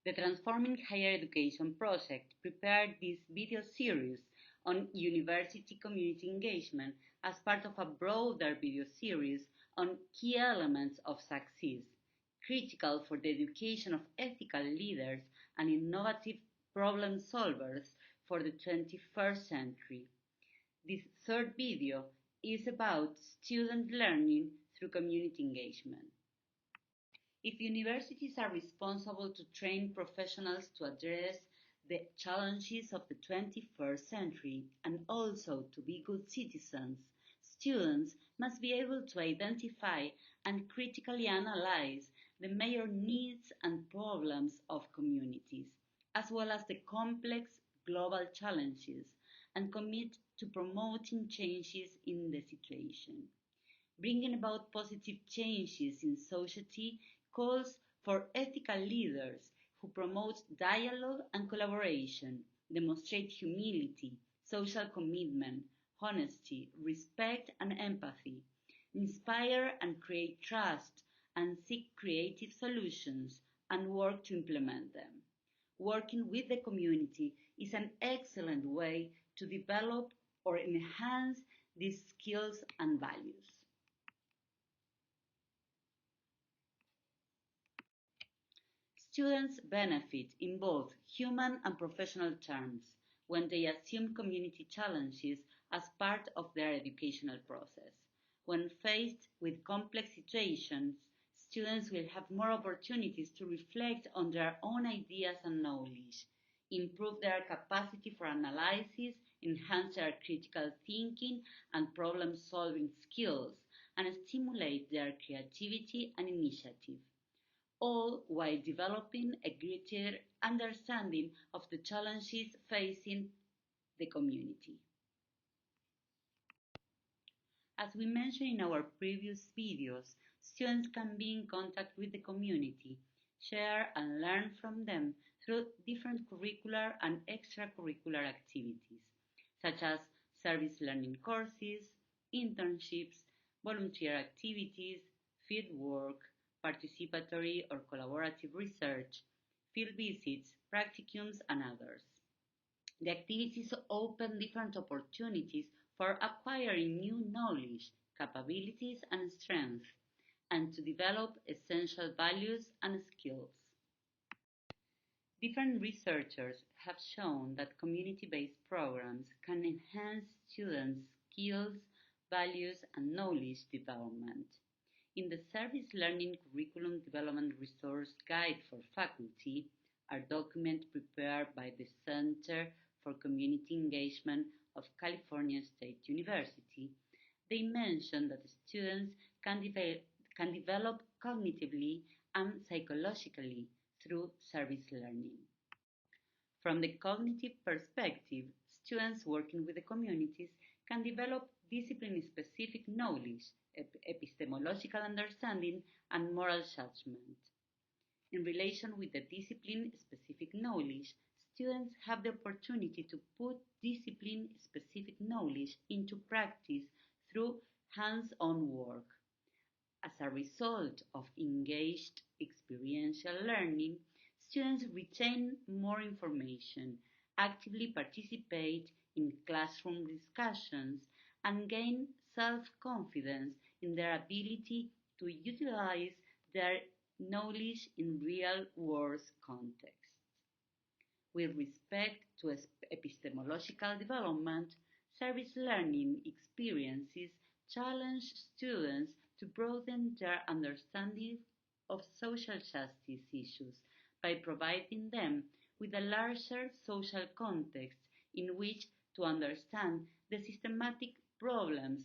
The Transforming Higher Education project prepared this video series on university community engagement as part of a broader video series on key elements of success, critical for the education of ethical leaders and innovative problem solvers for the 21st century. This third video is about student learning through community engagement. If universities are responsible to train professionals to address the challenges of the 21st century and also to be good citizens, students must be able to identify and critically analyze the major needs and problems of communities, as well as the complex global challenges, and commit to promoting changes in the situation. Bringing about positive changes in society calls for ethical leaders who promote dialogue and collaboration, demonstrate humility, social commitment, honesty, respect, and empathy, inspire and create trust, and seek creative solutions and work to implement them. Working with the community is an excellent way to develop or enhance these skills and values. Students benefit in both human and professional terms when they assume community challenges as part of their educational process. When faced with complex situations, students will have more opportunities to reflect on their own ideas and knowledge, improve their capacity for analysis, enhance their critical thinking and problem-solving skills, and stimulate their creativity and initiative, all while developing a greater understanding of the challenges facing the community. As we mentioned in our previous videos, students can be in contact with the community, share and learn from them through different curricular and extracurricular activities, such as service learning courses, internships, volunteer activities, field work, participatory or collaborative research, field visits, practicums, and others. The activities open different opportunities for acquiring new knowledge, capabilities, and strengths, and to develop essential values and skills. Different researchers have shown that community-based programs can enhance students' skills, values, and knowledge development. In the Service Learning Curriculum Development Resource Guide for Faculty, a document prepared by the Center for Community Engagement of California State University, they mention that students can develop cognitively and psychologically through service learning. From the cognitive perspective, students working with the communities can develop discipline-specific knowledge, epistemological understanding, and moral judgment. In relation with the discipline-specific knowledge, students have the opportunity to put discipline-specific knowledge into practice through hands-on work. As a result of engaged experiential learning, students retain more information, actively participate in classroom discussions, and gain self-confidence in their ability to utilize their knowledge in real-world contexts. With respect to epistemological development, service learning experiences challenge students to broaden their understanding of social justice issues by providing them with a larger social context in which to understand the systematic problems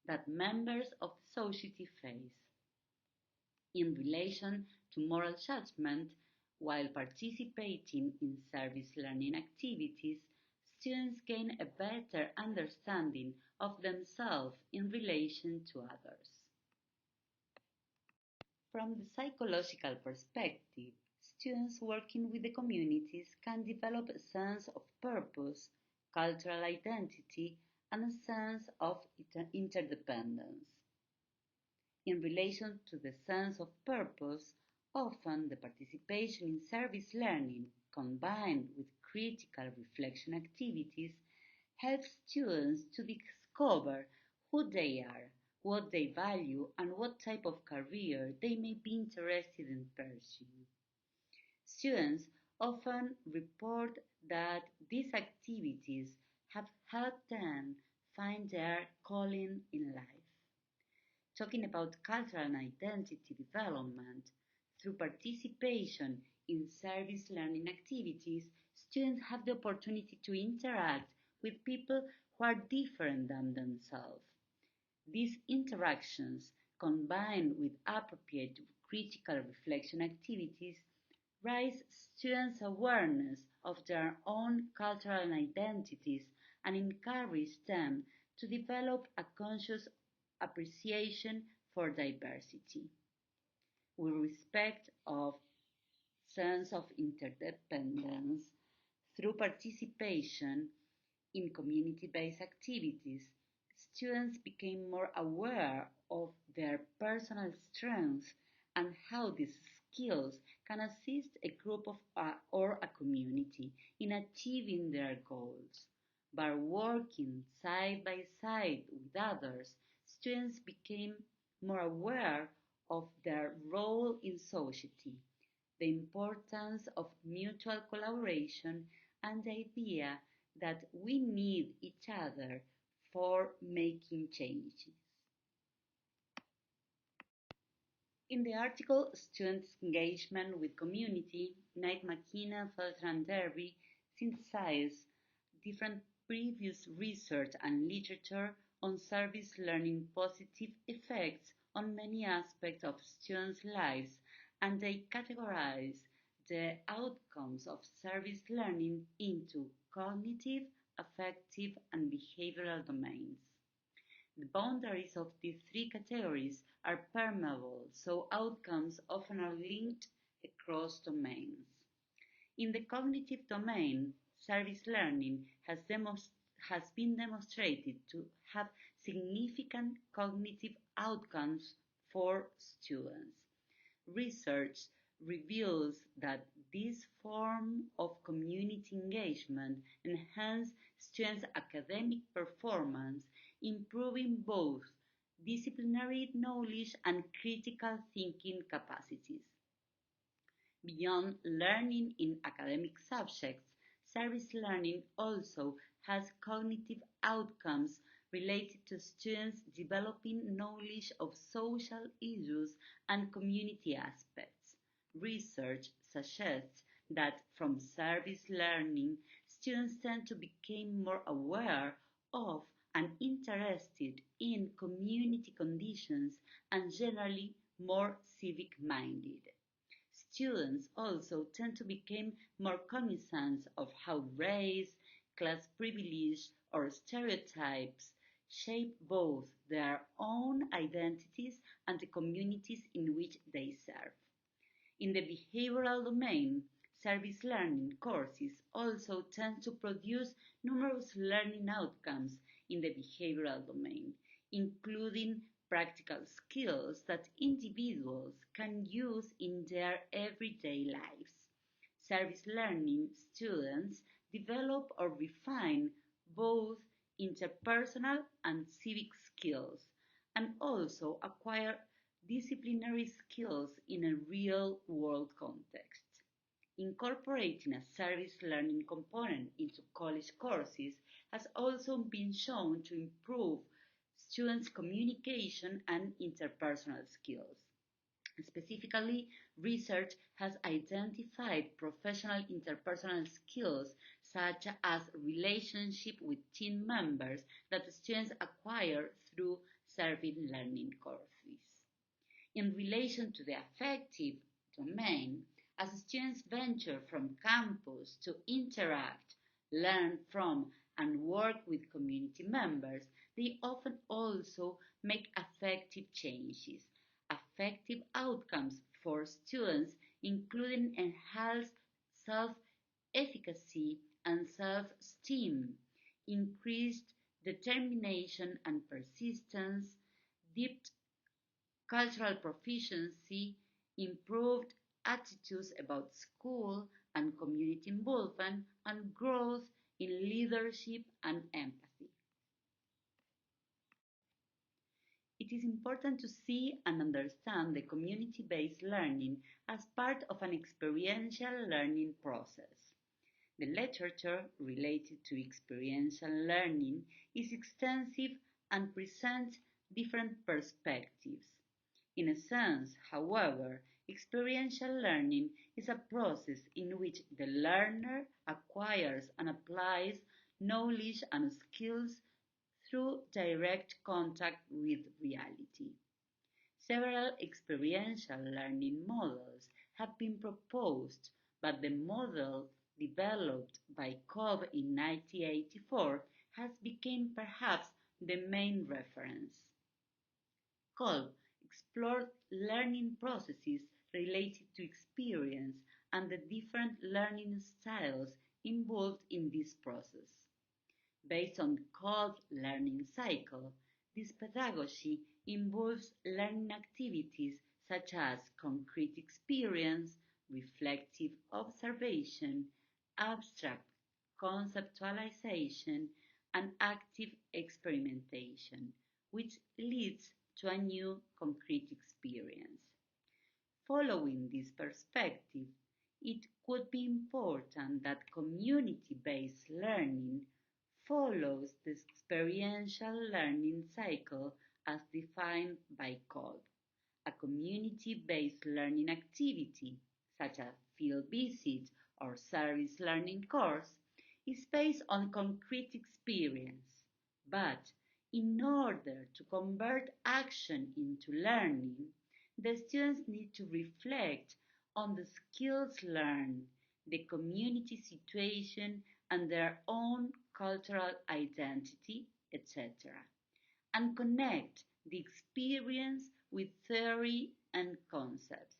that members of the society face. In relation to moral judgment, while participating in service learning activities, students gain a better understanding of themselves in relation to others. From the psychological perspective, students working with the communities can develop a sense of purpose, cultural identity, and a sense of interdependence. In relation to the sense of purpose, Often, the participation in service learning, combined with critical reflection activities, helps students to discover who they are, what they value, and what type of career they may be interested in pursuing. Students often report that these activities have helped them find their calling in life. Talking about cultural and identity development, through participation in service learning activities, students have the opportunity to interact with people who are different than themselves. These interactions, combined with appropriate critical reflection activities, raise students' awareness of their own cultural identities and encourage them to develop a conscious appreciation for diversity. With respect of sense of interdependence, through participation in community-based activities, students became more aware of their personal strengths and how these skills can assist a group of or a community in achieving their goals. By working side by side with others, students became more aware of their role in society, the importance of mutual collaboration, and the idea that we need each other for making changes. In the article Students' Engagement with Community, Knight McKenna, Felter and Derby synthesize different previous research and literature on service learning positive effects on many aspects of students' lives, and they categorize the outcomes of service learning into cognitive, affective, and behavioral domains. The boundaries of these three categories are permeable, so outcomes often are linked across domains. In the cognitive domain, service learning has been demonstrated to have significant cognitive outcomes for students. Research reveals that this form of community engagement enhances students' academic performance, improving both disciplinary knowledge and critical thinking capacities. Beyond learning in academic subjects, service learning also has cognitive outcomes related to students developing knowledge of social issues and community aspects. Research suggests that from service learning, students tend to become more aware of and interested in community conditions and generally more civic minded. Students also tend to become more cognizant of how race, class privilege, or stereotypes shape both their own identities and the communities in which they serve. In the behavioral domain, service learning courses also tend to produce numerous learning outcomes in the behavioral domain, including practical skills that individuals can use in their everyday lives. Service learning students develop or refine both interpersonal and civic skills, and also acquire disciplinary skills in a real-world context. Incorporating a service learning component into college courses has also been shown to improve students' communication and interpersonal skills. Specifically, research has identified professional interpersonal skills such as relationship with team members that students acquire through service learning courses. In relation to the affective domain, as students venture from campus to interact, learn from, and work with community members, they often also make affective changes. Affective outcomes for students including enhanced self-efficacy and self-esteem, increased determination and persistence, deep cultural proficiency, improved attitudes about school and community involvement and growth in leadership and empathy. It is important to see and understand the community-based learning as part of an experiential learning process. The literature related to experiential learning is extensive and presents different perspectives. In a sense, however, experiential learning is a process in which the learner acquires and applies knowledge and skills through direct contact with reality. Several experiential learning models have been proposed, but the model developed by Kolb in 1984 has become perhaps the main reference. Kolb explored learning processes related to experience and the different learning styles involved in this process. Based on Kolb's learning cycle, this pedagogy involves learning activities such as concrete experience, reflective observation, abstract conceptualization, and active experimentation, which leads to a new concrete experience. Following this perspective, it could be important that community-based learning follows the experiential learning cycle as defined by Kolb. A community-based learning activity, such as field visit or service learning course, is based on concrete experience. But in order to convert action into learning, the students need to reflect on the skills learned, the community situation, and their own cultural identity, etc., and connect the experience with theory and concepts.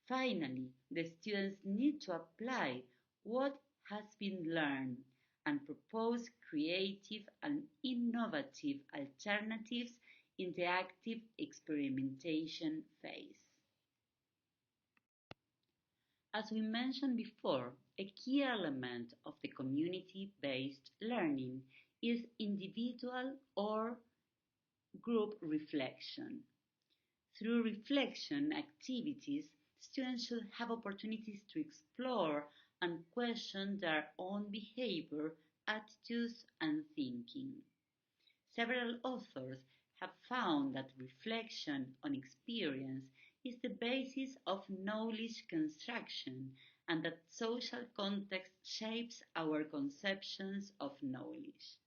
Finally, the students need to apply what has been learned and propose creative and innovative alternatives in the active experimentation phase. As we mentioned before, a key element of the community-based learning is individual or group reflection. Through reflection activities, students should have opportunities to explore and question their own behavior, attitudes, and thinking. Several authors have found that reflection on experience is the basis of knowledge construction and that social context shapes our conceptions of knowledge.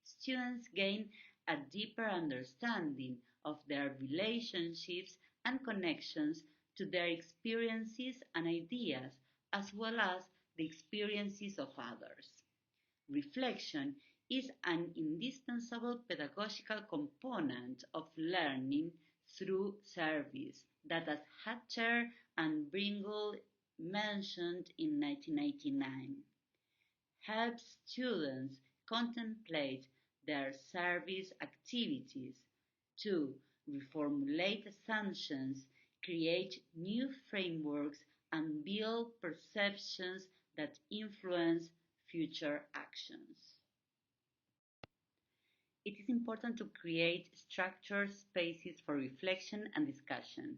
Students gain a deeper understanding of their relationships and connections to their experiences and ideas, as well as the experiences of others. Reflection is an indispensable pedagogical component of learning through service that, as Hatcher and Bringle mentioned in 1999, helps students contemplate their service activities to reformulate assumptions, create new frameworks, and build perceptions that influence future actions. It is important to create structured spaces for reflection and discussion.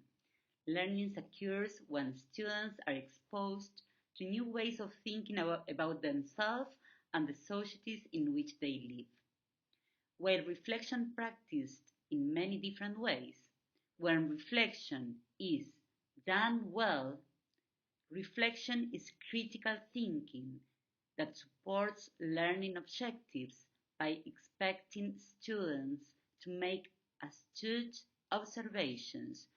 Learning occurs when students are exposed to new ways of thinking about themselves and the societies in which they live. While reflection practiced in many different ways, when reflection is done well, reflection is critical thinking that supports learning objectives by expecting students to make astute observations,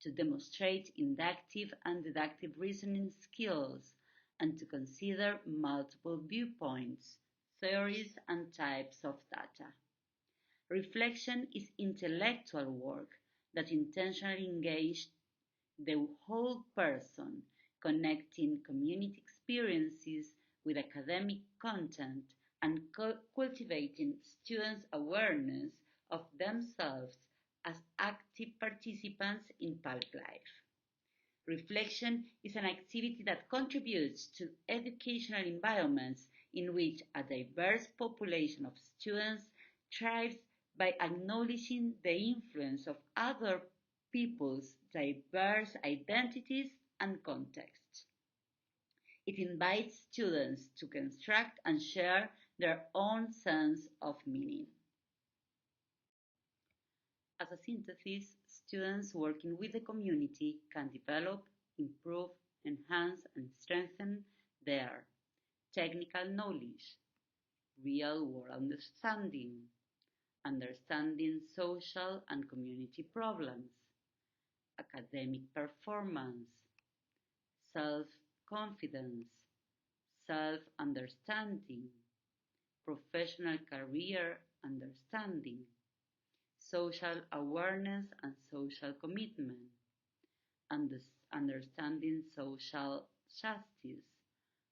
to demonstrate inductive and deductive reasoning skills, and to consider multiple viewpoints, theories, and types of data. Reflection is intellectual work that intentionally engages the whole person, connecting community experiences with academic content and cultivating students' awareness of themselves as active participants in public life. Reflection is an activity that contributes to educational environments in which a diverse population of students thrives by acknowledging the influence of other people's diverse identities and contexts. It invites students to construct and share their own sense of meaning. As a synthesis, students working with the community can develop, improve, enhance, and strengthen their technical knowledge, real-world understanding, understanding social and community problems, academic performance, self-confidence, self-understanding, professional career understanding, social awareness and social commitment, understanding social justice,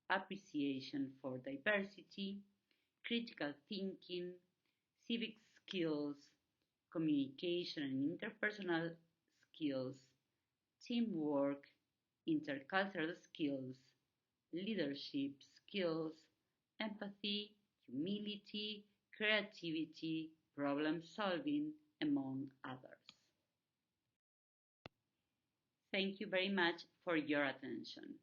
appreciation for diversity, critical thinking, civic skills, communication and interpersonal skills, teamwork, intercultural skills, leadership skills, empathy, humility, creativity, problem solving, among others. Thank you very much for your attention.